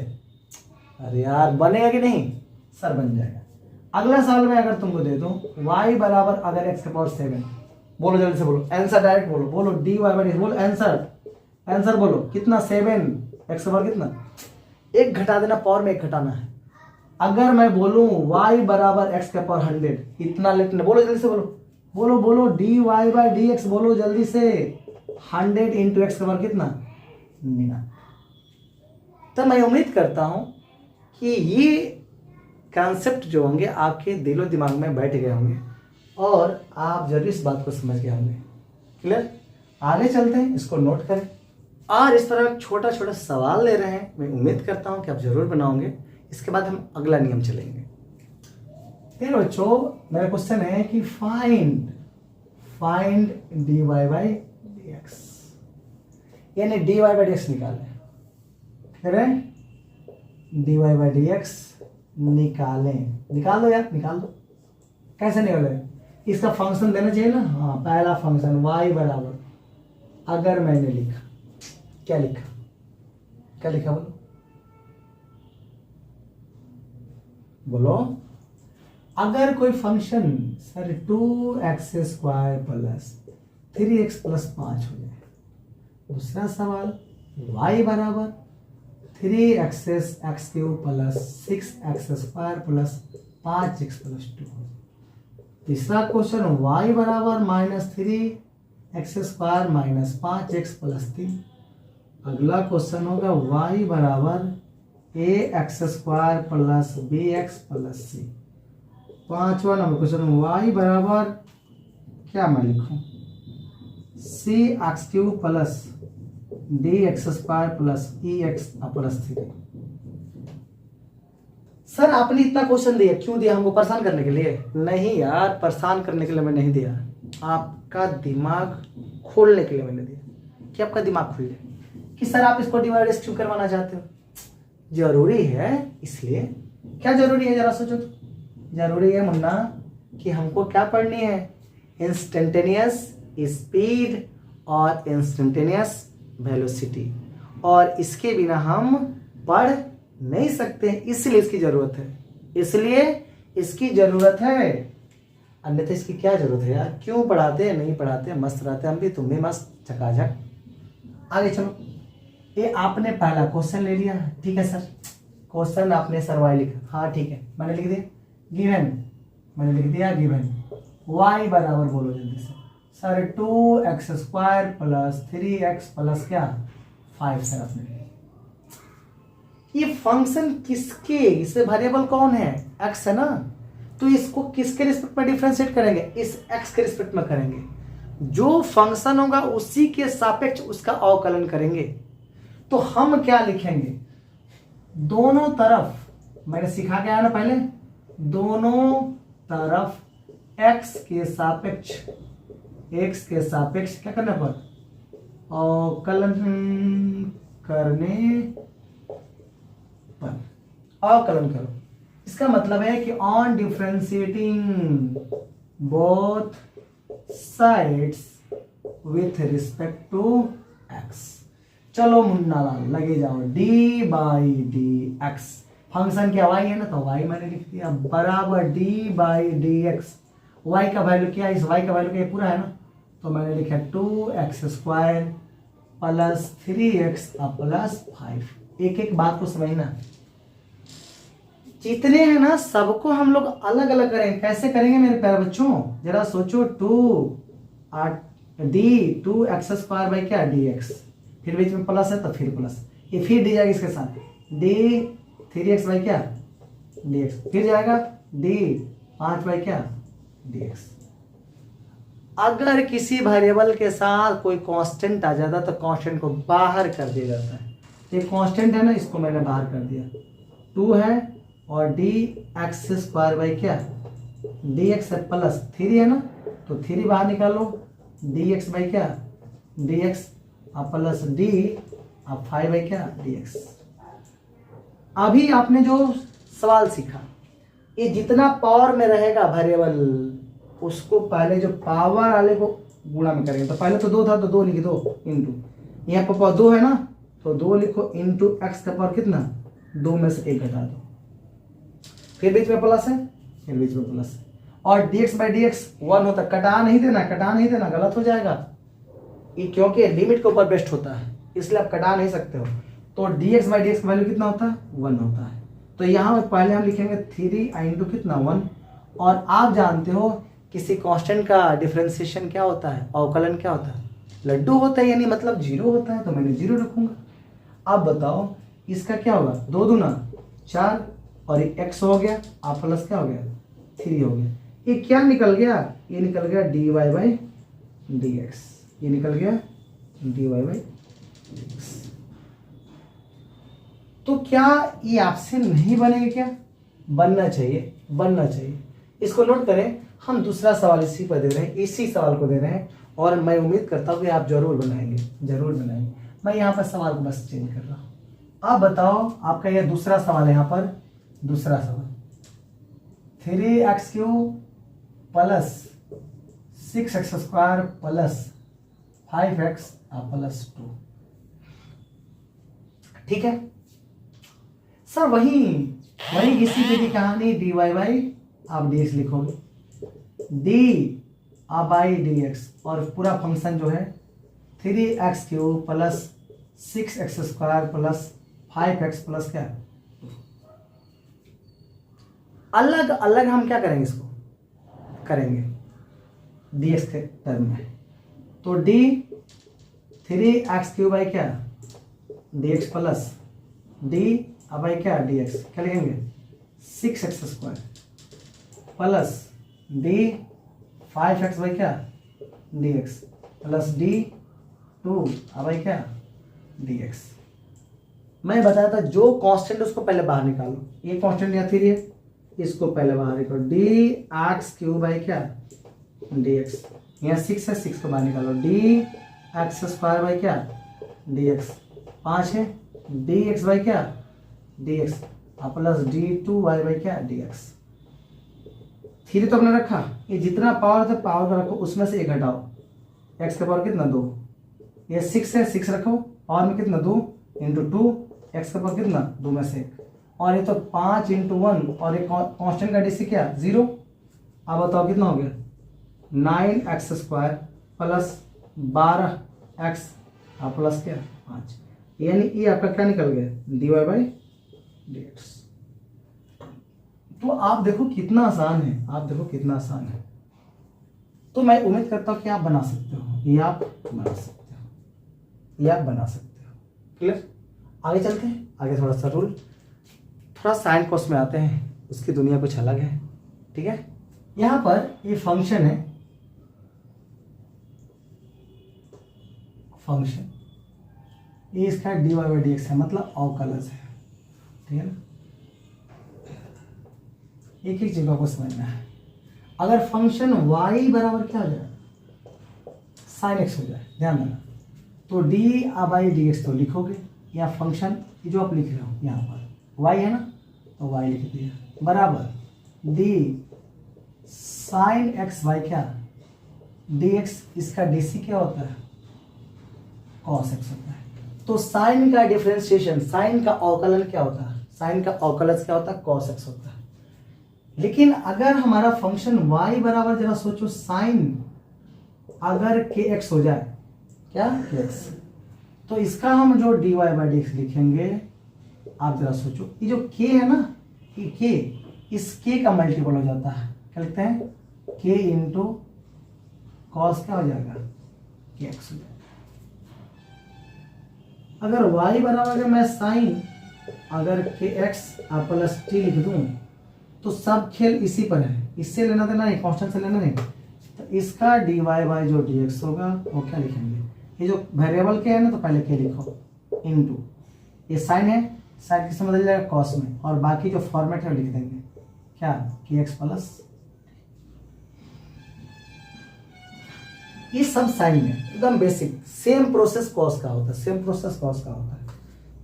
अरे यार बनेगा कि नहीं? सर बन जाएगा। अगला साल में अगर तुमको दे दूं y बराबर अगर x का पावर 7, बोलो जल्दी से बोलो, आंसर डायरेक्ट बोलो dy बाई डी, बोलो आंसर बोलो कितना? 7 x का पावर कितना? 1 घटा देना, पावर में 1 घटाना है। अगर मैं बोलूं y बराबर x का पावर 100, इतना लिखना, बोलो जल्दी से बोलो dy बाई dx, बोलो जल्दी से। 100 इंटू एक्स का पावर कितना? 99। तो मैं उम्मीद करता हूं कि ये कॉन्सेप्ट जो होंगे आपके दिलो दिमाग में बैठ गए होंगे और आप जरूर इस बात को समझ गए होंगे। क्लियर? आगे चलते हैं, इसको नोट करें और इस तरह छोटा छोटा सवाल ले रहे हैं। मैं उम्मीद करता हूं कि आप जरूर बनाओगे। इसके बाद हम अगला नियम चलेंगे। फिर बच्चों मेरा क्वेश्चन है कि फाइंड dy बाई dx, यानी dy बाई dx निकालें। dy बाई dx निकाल दो यार, निकाल दो। कैसे निकाले? इसका फंक्शन देना चाहिए ना। हाँ, पहला फंक्शन y बराबर अगर मैंने लिखा, क्या लिखा बोलो अगर कोई function sir 2x square plus 3x plus 5 हो जाए। दूसरा सवाल y बराबर 3x x cube plus 6x square plus 5x plus 2। तीसरा क्वेश्चन y बराबर -3x square minus 5x plus 3। अगला क्वेश्चन होगा y बराबर ax square plus bx plus c। पांचवा नंबर क्वेश्चन y बराबर क्या मैं लिखूं? cx cube plus dx square plus ex plus 3। Sir आपने इतना क्वेश्चन दिया क्यों दिया, हमको परेशान करने के लिए? नहीं यार, परेशान करने के लिए मैं नहीं दिया, आपका दिमाग खोलने के लिए मैंने दिया कि आपका दिमाग खुल जाए कि सर आप इसको डिवाइड क्यों करवाना चाहते हो। जरूरी है, इसलिए क्या जरूरी है जरा सोचो तो। जरूरी है मुन्ना कि हमको क्या पढ़नी है, इंस्टेंटेनियस स्पीड और इंस्टेंटेनियस वेलोसिटी, और इसके बिना हम पढ़ नहीं सकते, इसलिए इसकी जरूरत है, इसलिए इसकी जरूरत है, अन्यथा इसकी क्या जरूरत है यार। क्यों पढ़ाते हैं, नहीं पढ़ाते, मस्त रहते हम भी, तुम भी मस्त चकाचक। आगे चलो, ये आपने पहला क्वेश्चन ले लिया, ठीक है सर, क्वेश्चन आपने सर वाई लिखा, हाँ ठीक है, मैंने लिख दिया गिवन, मैंने लिख दिया गिवन y बराबर बोलो जल्दी से sir 2x² plus 3x plus क्या 5 सर आपने लिखा। ये फंक्शन किसके, इसमें वेरिएबल कौन है, x है ना, तो इसको किसके रिस्पेक्ट में डिफरेंशिएट करेंगे, इस x के रिस्पेक्ट में करेंगे, जो फंक्शन होगा उसी के सापेक्ष उसका अवकलन करेंगे। तो हम क्या लिखेंगे, दोनों तरफ, मैंने सिखा के आया ना पहले, दोनों तरफ x के सापेक्ष क्या करने पर अवकलन करने पर, अवकलन करो। इसका मतलब है कि on differentiating both sides with respect to x। चलो मुन्ना लाल लगे जाओ, d by d x, function क्या y है ना, तो y मैंने लिख दिया बराबर D by d x. y का वैल्यू क्या है, इस y का वैल्यू क्या पूरा है ना, तो मैंने लिखा 2x² प्लस 3x प्लस 5। एक एक बात को समझना, जितने हैं ना सबको हम लोग अलग अलग करेंगे। कैसे करेंगे मेरे प्यारे बच्चों, जरा सोचो, 2x² बाई क्या dx, फिर बीच में प्लस है तो फिर प्लस, ये फिर डी जाएगा इसके साथ, d 3x बाई क्या dx, फिर जाएगा d 5 बाई क्या dx। अगर किसी वेरिएबल के साथ कोई कांस्टेंट आ जाता तो कांस्टेंट को बाहर कर दिया जाता है। ये कांस्टेंट है ना, इसको मैंने बाहर कर दिया, 2 है और dx² बाई क्या dx प्लस 3 है ना, तो 3 बाहर निकालो, dx बाई क्या dx प्लस d 5 बाई क्या dx। अभी आपने जो सवाल सीखा, ये जितना पावर में रहेगा वेरिएबल उसको पहले जो पावर वाले को गुणा में करेंगे। तो पहले तो 2 था तो 2 लिख दो इंटू, यहाँ पर पावर 2 है ना, तो 2 लिखो इंटू x का पावर कितना 2 में से 1 घटा दो, फिर बीच में प्लस है, फिर बीच में प्लस है, और dx बाई dx 1 होता, कटा नहीं देना, गलत हो जाएगा ये, क्योंकि लिमिट के ऊपर बेस्ड होता है, इसलिए आप कटा नहीं सकते हो। तो dx बाई dx का वैल्यू कितना होता है 1 होता है। तो यहाँ पहले हम लिखेंगे 3 इंटू कितना 1, और आप जानते हो किसी कांस्टेंट का डिफरेंशिएशन क्या होता है, अवकलन क्या होता है, लड्डू होता है, यानी मतलब 0 होता है, तो मैंने 0 रखूंगा। अब बताओ इसका क्या होगा, 2 दूना 4 और x हो गया, आप प्लस क्या हो गया 3 हो गया, ये क्या निकल गया, ये निकल गया dy बाई dx, ये निकल गया dy बाई dx। तो क्या ये आपसे नहीं बनेगा, क्या बनना चाहिए, इसको नोट करें। हम दूसरा सवाल इसी पर दे रहे हैं, इसी सवाल को दे रहे हैं, और मैं उम्मीद करता हूँ कि आप जरूर बनाएंगे। मैं यहाँ पर सवाल को बस चेंज कर रहा हूँ। अब बताओ आपका यह दूसरा सवाल है, यहाँ पर दूसरा सवाल 3x³ plus 6x² plus 5x plus 2, ठीक है सर, वही घिसी पिटी कहानी, dy बाई आप dx लिखोगे, d बाई dx, और पूरा फंक्शन जो है 3x³ plus 6x² plus 5x plus क्या, अलग अलग हम क्या करेंगे, इसको करेंगे dx के टर्म में। तो d 3x³ बाई क्या dx प्लस d बाई क्या dx, क्या लिखेंगे 6x² plus d 5x by क्या dx प्लस d 2 बाई क्या dx। मैं बताया था जो कांस्टेंट उसको पहले बाहर निकालो, ये कांस्टेंट या फिर ये, इसको पहले बाहर निकालो, डी एक्स क्यू बाई क्या डी एक्स, यहाँ 6 है 6 को बाहर निकालो, डी एक्स स्क्वायर बाई क्या डी एक्स, 5 है डी एक्स बाई क्या d x plus d two y by क्या डी एक्स। थ्री तो हमने रखा, ये जितना पावर था पावर का रखो, उसमें से एक घटाओ, एक्स का पावर कितना 2, ये 6 है 6 रखो, पावर में कितना 2 इंटू 2, एक्स का पावर कितना 2 में से 1, और ये तो 5 इंटू 1 और एक कांस्टेंट का डीसी क्या 0। अब बताओ कितना हो गया 9x square plus 12x plus क्या 5, यानी ये आपका क्या निकल गया d y by d x. तो आप देखो कितना आसान है, आप देखो कितना आसान है। तो मैं उम्मीद करता हूं कि आप बना सकते हो, ये आप बना सकते हो, ये आप बना सकते हो। क्लियर? आगे चलते हैं, आगे थोड़ा सा रूल, थोड़ा साइन कोर्स में आते हैं, उसकी दुनिया कुछ अलग है। ठीक है, यहां पर ये फंक्शन है, फंक्शन ये इसका d y by d x है, मतलब अवकलज है। ठीक है ना, एक एक जगह को समझना है। अगर फंक्शन y बराबर क्या हो जाए साइन एक्स हो जाए, ध्यान देना, तो डी बाई डी एक्स तो लिखोगे, या फंक्शन जो आप लिख रहे हो यहाँ पर y है ना, तो y लिख दिया बराबर डी साइन एक्स बाई क्या डी एक्स, इसका डीसी क्या होता है कॉस एक्स होता है। तो साइन का डिफरेंशिएशन, साइन का अवकलन क्या होता है, साइन का अवकलज क्या होता है कॉस एक्स होता है। लेकिन अगर हमारा फंक्शन y बराबर, जरा सोचो, साइन अगर के एक्स हो जाए, क्या के एक्स, तो इसका हम जो d y by d x लिखेंगे, आप जरा सोचो, ये जो k है ना, ये k, इस k का मल्टीपल हो जाता है, क्या लिखते हैं k इंटू कॉस क्या हो जाएगा के एक्स हो जाएगा। अगर y बराबर, अगर मैं साइन अगर के एक्स प्लस टी लिख दूं, तो सब खेल इसी पर है, इससे लेना देना नहीं, कांस्टेंट से लेना नहीं। तो इसका डी वाई बाई जो डी एक्स होगा वो क्या लिखेंगे, ये जो वेरिएबल के है ना, तो पहले के लिखो इनटू, ये साइन है, साइन किससे बदल जाएगा कॉस में, और बाकी जो फॉर्मेट है लिख देंगे क्या के एक्स प्लस, ये सब साइन में एकदम बेसिक, सेम प्रोसेस कॉस का होता है, सेम प्रोसेस कॉस का होता है।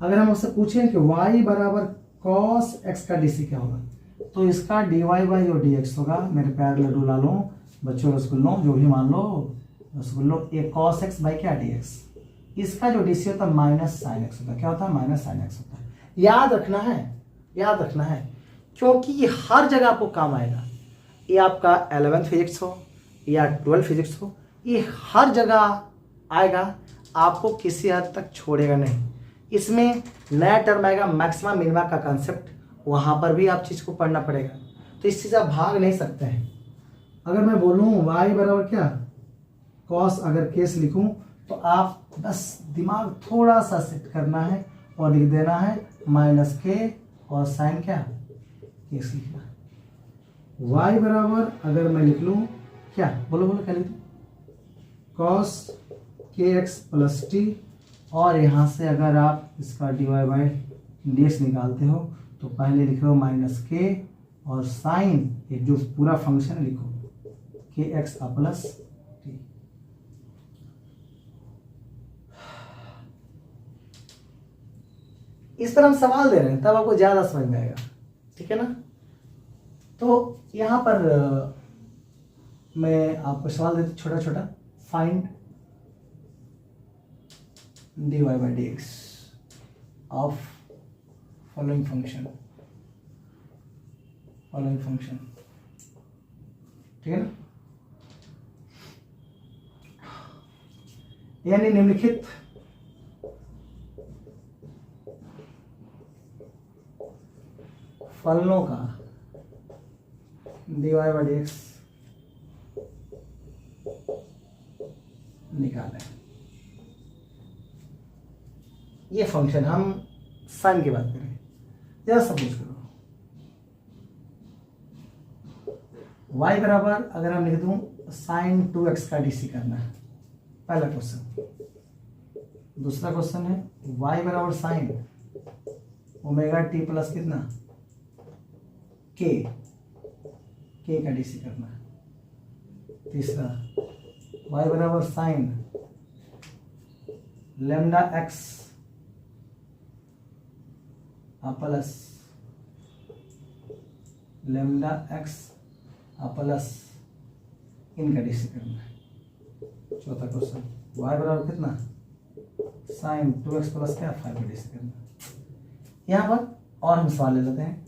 अगर हम उससे पूछें कि y बराबर कॉस एक्स का डीसी क्या होगा, तो इसका डी वाई बाई जो डी एक्स होगा, मेरे प्यारे लड्डू लालो, बच्चों रसगुल्लो, जो भी मान लो रसगुल्लो, ये कॉस एक्स बाई क्या डी एक्स, इसका जो डीसी होता है माइनस साइन एक्स होता है, क्या होता है माइनस साइन एक्स होता है। याद रखना है, याद रखना है, क्योंकि ये हर जगह आपको काम आएगा। ये आपका 11th फिजिक्स हो या 12th फिजिक्स हो, ये हर जगह आएगा, आपको किसी हद तक छोड़ेगा नहीं। इसमें नया टर्म आएगा मैक्सिमम मिनिमा का कंसेप्ट, वहाँ पर भी आप चीज़ को पढ़ना पड़ेगा, तो इस चीज़ से आप भाग नहीं सकते हैं। अगर मैं बोलूँ y बराबर क्या कॉस, अगर केस लिखूँ, तो आप बस दिमाग थोड़ा सा सेट करना है और लिख देना है माइनस के और साइन क्या केस लिखना है। y बराबर अगर मैं लिख लूँ क्या, बोलो बोलो क्या लिख दूँ, कॉस के एक्स प्लस टी, और यहाँ से अगर आप इसका d y by d x निकालते हो, तो पहले लिख लो माइनस के और साइन, एक जो पूरा फंक्शन लिखो के एक्स प्लस टी। इस पर हम सवाल दे रहे हैं, तब आपको ज्यादा समझ में आएगा। ठीक है ना, तो यहाँ पर मैं आपको सवाल देता छोटा छोटा, find dy by dx of following function, ठीक है ना, यानी निम्नलिखित फलनों का dy by dx निकालें। ये फंक्शन, हम साइन की बात करें, जरा सपोज करो y बराबर, अगर हम लिख दूं साइन 2x का डीसी करना है, पहला क्वेश्चन। दूसरा क्वेश्चन है y बराबर साइन ओमेगा टी प्लस कितना के का डीसी करना है। तीसरा y बराबर sine lambda x plus lambda x plus इनका डीसी करना है। चौथा क्वेश्चन y बराबर कितना साइन 2x प्लस क्या 5 का डीसी करना है। यहाँ पर और हम सवाल ले लेते हैं।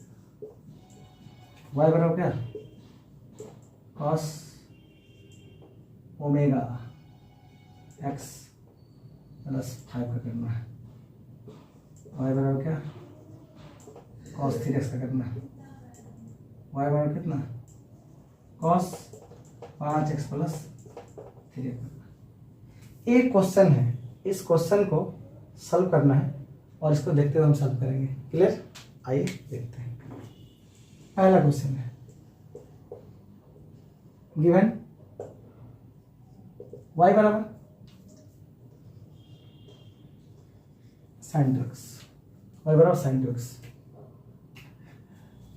y बराबर क्या कॉस ओमेगा x प्लस 5 का करना है। y बराबर क्या कॉस 3x का करना है। y बराबर कितना कॉस 5x प्लस 3 करना है। एक क्वेश्चन है, इस क्वेश्चन को सॉल्व करना है और इसको देखते हुए हम सॉल्व करेंगे। क्लियर? आइए देखते हैं। पहला क्वेश्चन है गिवन y बराबर sin 2x, y बराबर sin 2x।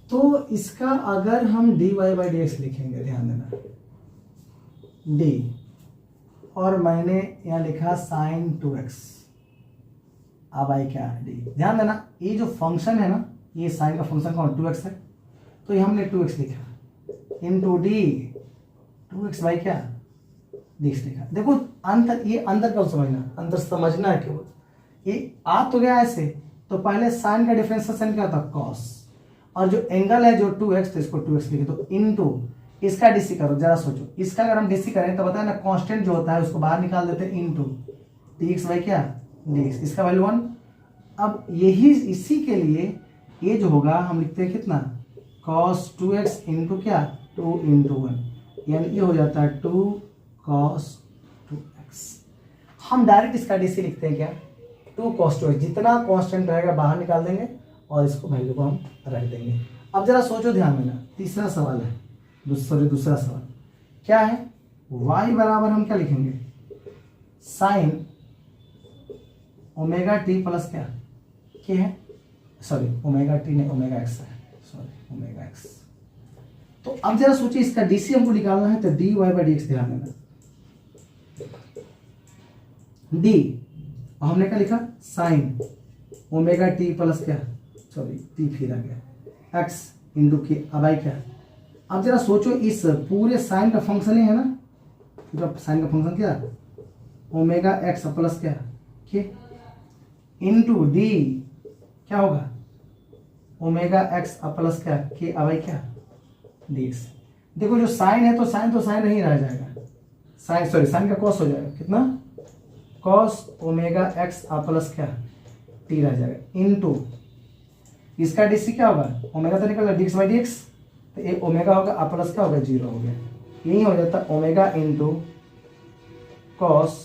तो इसका अगर हम dy बाई डी एक्स लिखेंगे, ध्यान देना d, और मैंने यहाँ लिखा sin 2x, अब आई क्या d। ध्यान देना ये जो फंक्शन है ना, ये साइन का फंक्शन कौन 2x है, तो ये हमने 2x लिखा इंटू डी 2x बाई क्या dx लिखा। देखो अंतर, ये अंतर कब समझना, अंतर समझना है केवल। ये आ तो गया ऐसे, तो पहले साइन का डिफरेंशिएशन क्या था cos, और जो एंगल है जो 2x, तो इसको 2x लिखे, तो इनटू इसका डीसी करो। जरा सोचो, इसका अगर हम डीसी करें तो बताए ना कांस्टेंट जो होता है उसको बाहर निकाल देते हैं, इनटू dx बाई क्या dx, इसका वैल्यू 1। अब यही इसी के लिए ये जो होगा हम लिखते हैं कितना cos 2x इंटू क्या 2 इंटू 1, यानी ये हो जाता है 2 cos 2x। हम डायरेक्ट इसका डीसी लिखते हैं क्या 2 cos 2x, जितना कांस्टेंट रहेगा बाहर निकाल देंगे और इसको वैल्यू को हम रख देंगे। अब जरा सोचो, ध्यान देना, तीसरा सवाल है, दूसरा सवाल क्या है, y बराबर हम क्या लिखेंगे साइन ओमेगा टी प्लस क्या के है, सॉरी ओमेगा टी नहीं ओमेगा एक्स है, सॉरी ओमेगा एक्स। तो अब जरा सोचिए इसका डीसी हमको निकालना है, तो d y by d x, ध्यान देना डी, और हमने क्या लिखा साइन ओमेगा टी प्लस क्या, सॉरी टी फिर आ गया एक्स इंटू के, अब आई क्या। अब जरा सोचो इस पूरे साइन का फंक्शन ही है ना, पूरा साइन का फंक्शन क्या ओमेगा एक्स प्लस क्या के इंटू डी क्या होगा ओमेगा एक्स प्लस क्या के, अब आई क्या डी एक्स। देखो जो साइन है तो साइन नहीं रह जाएगा, साइन सॉरी साइन का कॉस हो जाएगा, कितना कॉस ओमेगा एक्स प्लस क्या टी रह जाएगा, इनटू इसका डीसी क्या होगा ओमेगा तो निकल D x by d x, तो ये ओमेगा होगा प्लस क्या होगा 0 हो गया, यही हो जाता है omega into cos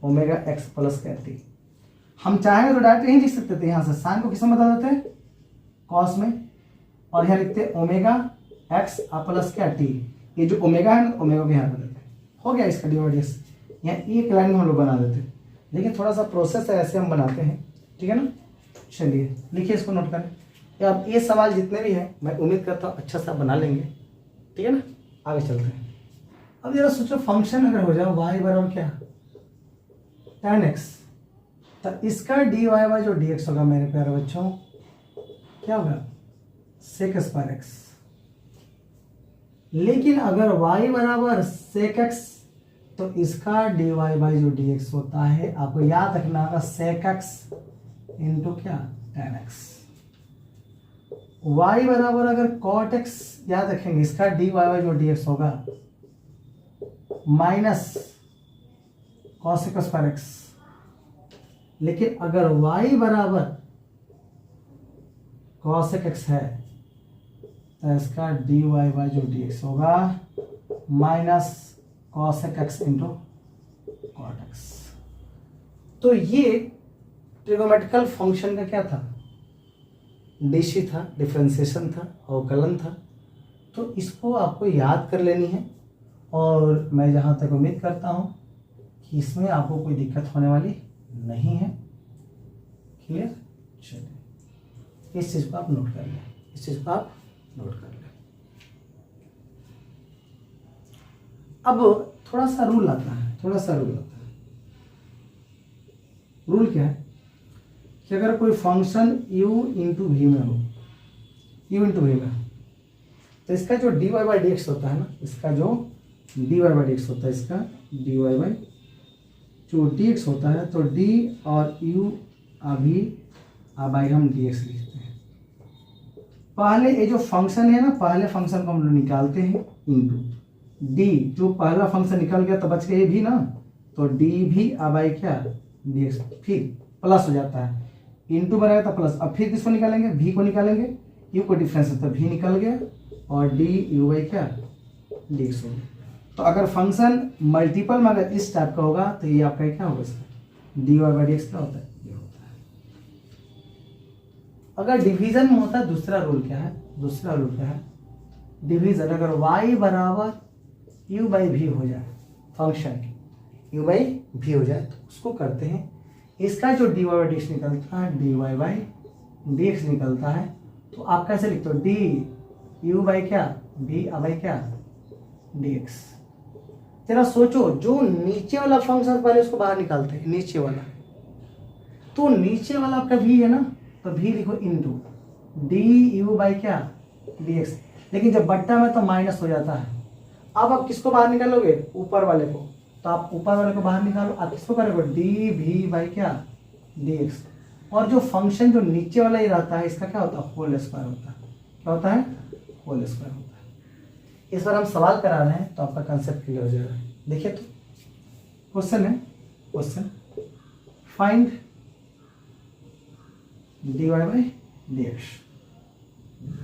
omega x plus क्या टी। हम चाहेंगे तो डायरेक्ट यही लिख सकते थे, यहाँ से साइन को किसमें बदल देते हैं कॉस में, और यहाँ लिखते हैं ओमेगा एक्स प्लस क्या टी, ये जो ओमेगा है ना ओमेगा को यहाँ बदलते हैं, हो गया इसका डिवाइडेस। यहाँ एक लाइन में हम लोग बना देते हैं, लेकिन थोड़ा सा प्रोसेस है ऐसे हम बनाते हैं, ठीक है ना। चलिए लिखिए, इसको नोट करें। अब ये सवाल जितने भी हैं मैं उम्मीद करता हूँ अच्छा सा बना लेंगे, ठीक है ना। आगे चलते हैं। अब जरा सोचो फंक्शन अगर हो जाए y बराबर क्या tan x, तो इसका dy बाई जो dx होगा मेरे प्यारे बच्चों क्या होगा sec स्क्वायर x। लेकिन अगर y बराबर sec x, तो इसका dy बाई जो dx होता है, आपको याद रखना होगा sec x इंटू क्या tan x। y बराबर अगर cot x, याद रखेंगे इसका dy बाई जो dx होगा माइनस cosec स्क्वायर x। लेकिन अगर y बराबर cosec x है, तो इसका dy बाई जो dx होगा minus cosec x into cot x। तो ये ट्रिगोमेट्रिकल फंक्शन का क्या था, डीसी था, डिफरेंशिएशन था, अवकलन था। तो इसको आपको याद कर लेनी है, और मैं जहाँ तक उम्मीद करता हूँ कि इसमें आपको कोई दिक्कत होने वाली नहीं है। क्लियर? चलिए इस चीज़ को आप नोट कर लें, इस चीज़ को आप नोट कर लें। अब थोड़ा सा रूल आता है, थोड़ा सा रूल आता है। रूल क्या है कि अगर कोई फंक्शन u इंटू वी में हो, u इंटू वी में, तो इसका जो dy बाई डी एक्स होता है ना, इसका जो dy बाई डी एक्स होता है, इसका dy बाई जो dx होता है, तो d और u अभी बाई हम dx लिखते हैं। पहले ये जो फंक्शन है ना, पहले फंक्शन को हम लोग निकालते हैं इंटू d, जो पहला फंक्शन निकल गया तो बच गया ये भी ना, तो d भी बाई क्या dx, फिर प्लस हो जाता है, इंटू बनेगा तो प्लस। अब फिर किसको निकालेंगे, v को निकालेंगे, u को डिफरेंस है तो v निकल गया, और डी यू बाई क्या dx होगा। तो अगर फंक्शन मल्टीपल में अगर इस टाइप का होगा तो ये आपका क्या होगा, इसका d y by d x क्या होता है, ये होता है। अगर डिवीजन में होता है, दूसरा रूल क्या है, दूसरा रूल क्या है, डिवीजन अगर y बराबर u बाई भी हो जाए, फंक्शन u बाई भी हो जाए, तो उसको करते हैं, इसका जो d y by d x निकलता है, d y by d x निकलता है, तो आप कैसे लिखते हो, डी यू बाई क्या भी बाई क्या डी एक्स। जरा सोचो, जो नीचे वाला फंक्शन पहले उसको बाहर निकालते हैं, नीचे वाला, तो नीचे वाला आपका भी है ना, तो भी लिखो इंटू डी यू बाई क्या डी एक्स। लेकिन जब बट्टा में तो माइनस हो जाता है। अब आप किसको बाहर निकालोगे, ऊपर वाले को, तो आप ऊपर वाले को बाहर निकालो, आप किसको करोगे, डी भी बाई क्या डी एक्स। और जो फंक्शन जो नीचे वाला ही रहता है, इसका क्या होता है, होल स्क्वायर होता है, क्या होता है, होल स्क्वायर होता है। इस बार हम सवाल करा रहे हैं तो आपका कंसेप्ट क्लियर हो जाएगा। देखिए तो क्वेश्चन है, question find dy by dx,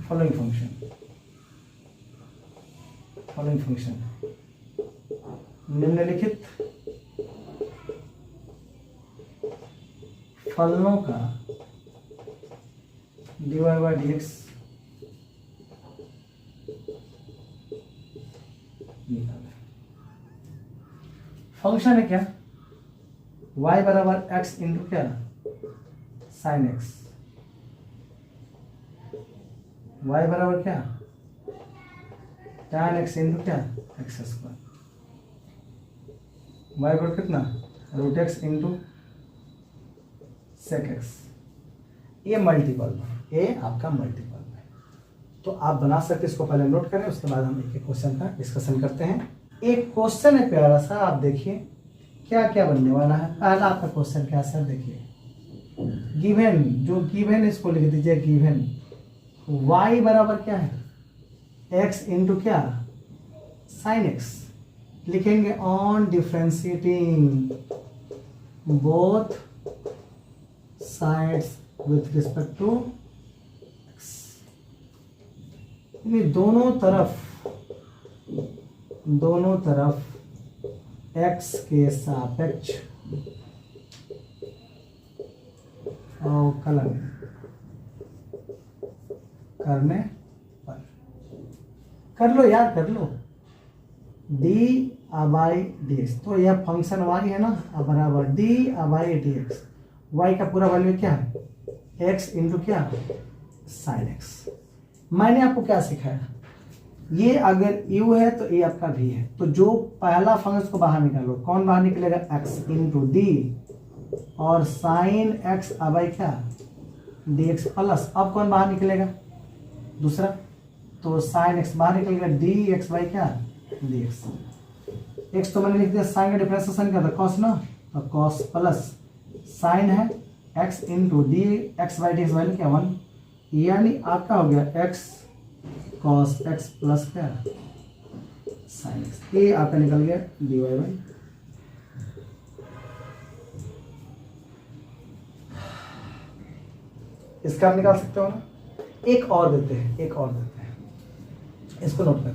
following function, following function निम्नलिखित फलनों का dy बाई dx निकालें। फंक्शन है क्या, y बराबर x इंटू क्या साइन x, y बराबर क्या tan x इंटू क्या एक्स स्क्वायर, y बराबर कितना root x into sec x। ये मल्टीपल है, ये आपका मल्टीपल है, तो आप बना सकते, इसको पहले नोट करें, उसके बाद हम एक एक क्वेश्चन का डिस्कशन करते हैं। एक क्वेश्चन है प्यारा सा, आप देखिए क्या क्या बनने वाला है। पहला आपका क्वेश्चन क्या सर, देखिए गिवन, जो गिवन इसको लिख दीजिए, गिवन y बराबर क्या है x इंटू क्या साइन x, लिखेंगे on differentiating both sides with respect to x, दोनों तरफ x के सापेक्ष अवकलन करने पर, कर लो यार, कर लो, डी बाई डी एक्स, तो यह फंक्शन y है ना, बराबर D by d x, y का पूरा वैल्यू क्या है x इंटू क्या साइन x। मैंने आपको क्या सिखाया, ये अगर u है तो ये आपका v है, तो जो पहला फंक्शन को बाहर निकालो, कौन बाहर निकलेगा x इंटू डी और साइन x बाई क्या डी एक्स प्लस, अब कौन बाहर निकलेगा दूसरा, तो साइन x बाहर निकलेगा डी एक्स बाई क्या डी एक्स। एक्स तो मैंने लिख दिया, साइन का डिफरेंशिएशन क्या था कॉस ना, तो कॉस प्लस साइन है x into D x by d x value क्या 1, यानी आपका हो गया x कॉस x प्लस क्या साइन x, ये आपका निकल गया डी वाई बाई। इसका आप निकाल सकते हो ना। एक और देते हैं, एक और देते हैं, इसको नोट करें।